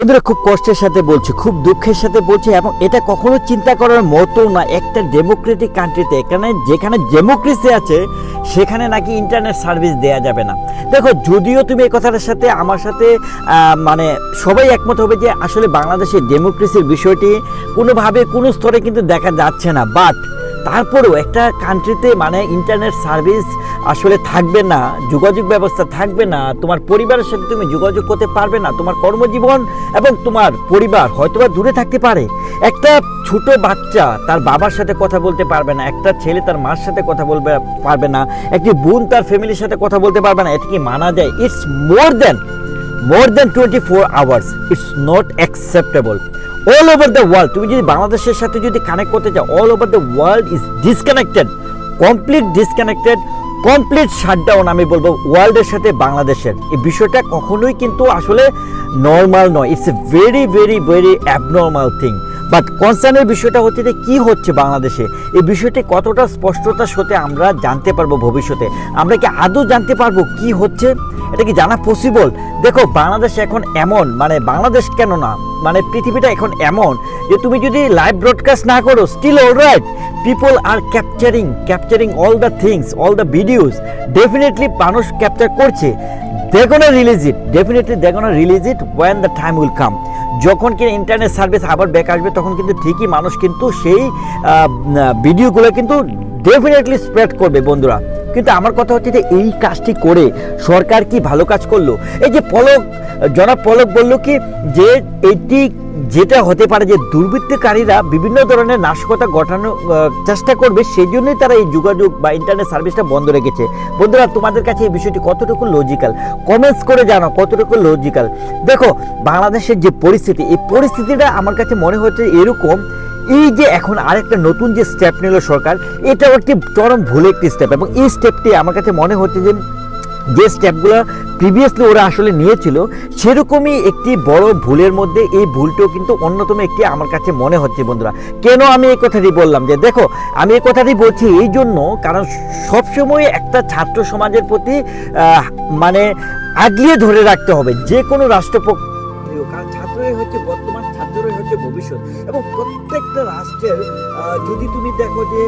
বন্ধুরা, খুব কষ্টের সাথে বলছি, খুব দুঃখের সাথে বলছি, এবং এটা কখনো চিন্তা করার মতো না। একটা ডেমোক্রেটিক কান্ট্রিতে যেখানে ডেমোক্রেসি আছে সেখানে নাকি ইন্টারনেট সার্ভিস দেয়া যাবে না। দেখো, যদিও তুমি এই কথাটার সাথে আমার সাথে মানে সবাই একমত হবে যে আসলে বাংলাদেশের ডেমোক্রেসির বিষয়টি কোনোভাবে কোনো স্তরে কিন্তু দেখা যাচ্ছে না, বাট তারপরেও একটা কান্ট্রিতে মানে ইন্টারনেট সার্ভিস আসলে থাকবে না, যোগাযোগ ব্যবস্থা থাকবে না, তোমার পরিবারের সাথে তুমি যোগাযোগ করতে পারবে না, তোমার কর্মজীবন এবং তোমার পরিবার হয়তোবা দূরে থাকতে পারে। একটা ছোট বাচ্চা তার বাবার সাথে কথা বলতে পারবে না, একটা ছেলে তার মার সাথে কথা বলতে পারবে না, একটি বোন তার ফ্যামিলির সাথে কথা বলতে পারবে না। এটা কি মানা যায়? It's more than 24 hours. It's not acceptable. All over the world তুমি যদি বাংলাদেশের সাথে যদি কানেক্ট করতে চাও, all over the world is disconnected, complete disconnected, complete shutdown. আমি বলবো ওয়ার্ল্ডের সাথে বাংলাদেশের এই বিষয়টা কখনোই কিন্তু আসলে নর্মাল নয়। It's a very very very abnormal thing. But কনসার্নের বিষয়টা হচ্ছে যে কী হচ্ছে বাংলাদেশে, এই বিষয়টি কতটা স্পষ্টতার সাথে আমরা জানতে পারবো ভবিষ্যতে, আমরা কি আদৌ জানতে পারবো কি হচ্ছে, এটা কি জানা পসিবল? দেখো, বাংলাদেশ এখন এমন, মানে বাংলাদেশ কেন না, মানে পৃথিবীটা এখন এমন যে তুমি যদি লাইভ ব্রডকাস্ট না করো, still alright, people are capturing all the things, all the videos. Definitely মানুষ ক্যাপচার করছে। they're gonna release it, definitely they're gonna release it when the time will come. যখন কি ইন্টারনেট সার্ভিস আবার back আসবে তখন কিন্তু ঠিকই মানুষ কিন্তু সেই ভিডিওগুলো কিন্তু ডেফিনেটলি স্প্রেড করবে বন্ধুরা। কিন্তু আমার কথা হচ্ছে যে এই কাজটি করে সরকার কি ভালো কাজ করলো? এই যে জনাব পলক বলল কি যে এটি যেটা হতে পারে যে দুর্বৃত্তকারীরা বিভিন্ন ধরনের নাশকতা ঘটানোর চেষ্টা করবে, সেই জন্যই তারা এই যোগাযোগ বা ইন্টারনেট সার্ভিসটা বন্ধ রেখেছে। বন্ধুরা, তোমাদের কাছে এই বিষয়টি কতটুকু লজিক্যাল? কমেন্টস করে জানাও কতটুকু লজিক্যাল। দেখো, বাংলাদেশের যে পরিস্থিতি, এই পরিস্থিতিটা আমার কাছে মনে হচ্ছে এরকম, এই যে এখন আরেকটা নতুন যে স্টেপ নিল সরকার, এটাও একটি চরম ভুল একটি স্টেপ। এবং এই স্টেপটি আমার কাছে মনে হচ্ছে যে স্টেপগুলো প্রিভিয়াসলি ওরা আসলে নিয়েছিল সেরকমই একটি বড় ভুলের মধ্যে এই ভুলটাও কিন্তু অন্যতম একটি আমার কাছে মনে হচ্ছে বন্ধুরা। কেন আমি এই কথাটি বললাম? যে দেখো, আমি এই কথাটি বলছি এই জন্য, কারণ সবসময় একটা ছাত্র সমাজের প্রতি মানে আগলিয়ে ধরে রাখতে হবে যে কোনো রাষ্ট্রপক্ষ, কারণ ছাত্রই হচ্ছে বর্তমান, ছাত্রই হচ্ছে ভবিষ্যৎ। এবং প্রত্যেকটা রাষ্ট্রের যদি তুমি দেখো যে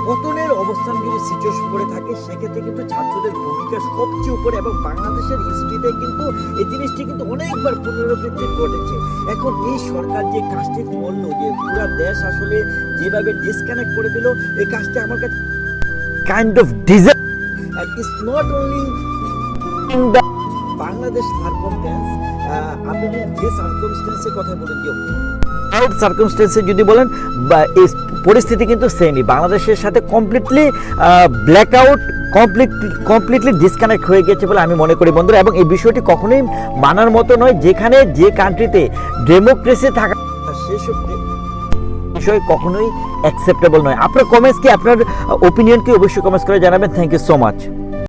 পতনের অবস্থান যদি সিচুয়েশন করে থাকে, সেক্ষেত্রে কিন্তু ছাত্রদের ভূমিকা সবচেয়ে উপরে। এবং বাংলাদেশের হিস্ট্রিতে কিন্তু এই জিনিসটি কিন্তু অনেকবার পুনরাবৃত্তি ঘটেছে। এখন এই সরকার যে কাজটি করলো, যে পুরো দেশ আসলে যেভাবে ডিসকানেক্ট করে দিল, এই কাজটি আমার কাছে kind of disaster. And it's not only in the Bangladesh circumstance. আপনি যদি যে সার্কামস্ট্যান্সের কথা বলেন, যে আউট সার্কামস্ট্যান্সে যদি বলেন, এই পরিস্থিতি কিন্তু সেমই বাংলাদেশের সাথে completely black out, completely disconnect হয়ে গেছে বলে আমি মনে করি বন্ধুরা। এবং এই বিষয়টি কখনোই মানার মতো নয়। যেখানে যে কান্ট্রিতে ডেমোক্রেসি থাকা, সেসব বিষয় কখনোই অ্যাকসেপ্টেবল নয়। আপনার কমেন্টস কি, আপনার ওপিনিয়ন কি অবশ্যই কমেন্টস করে জানাবেন। Thank you so much.